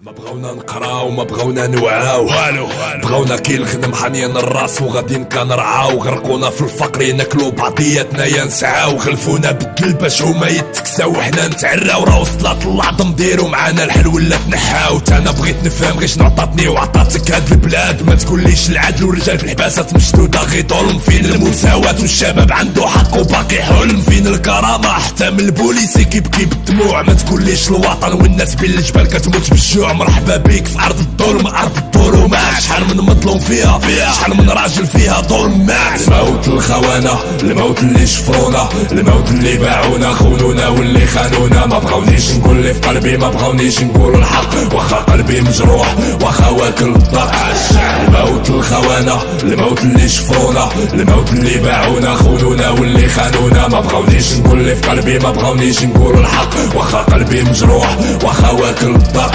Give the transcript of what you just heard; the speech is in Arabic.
ما بغاونا نقراو ما بغاونا نوعاو والو بغاونا كي الخدم حنين الراس وغاديين كنرعاو غرقونا في الفقر ناكلو بعضياتنا يا نسعاو خلفونا بالدل باش هما يتكساو وحنا نتعراو راه وصلات العظم ديرو معانا الحل ولا تنحاو انا بغيت نفهم غير شنو عطاتني وعطاتك هاد البلاد ما تقوليش العدل والرجال في الحباسات مشدوده غير ظلم فين المساواة والشباب عنده حق وباقي حلم فين الكرامه حتى من البوليس كيبكي بالدموع ما تقوليش الوطن والناس بين الجبال كتموت بالجوع مرحبا بيك في ارض الظلم ارض الظلمات شحال من مظلوم فيها شحال من راجل فيها ظلم مات الموت الخونه الموت اللي شفرونا الموت اللي باعونا خونونا واللي خانونا ما بغاونيش نقول اللي في قلبي ما بغاونيش نقول الحق واخا قلبي مجروح واخا واكل الضغط الموت الخونه الموت اللي شفرونا الموت اللي باعونا خونونا واللي خانونا ما بغاونيش نقول اللي في قلبي ما بغاونيش نقول الحق واخا قلبي مجروح واخا واكل الضغط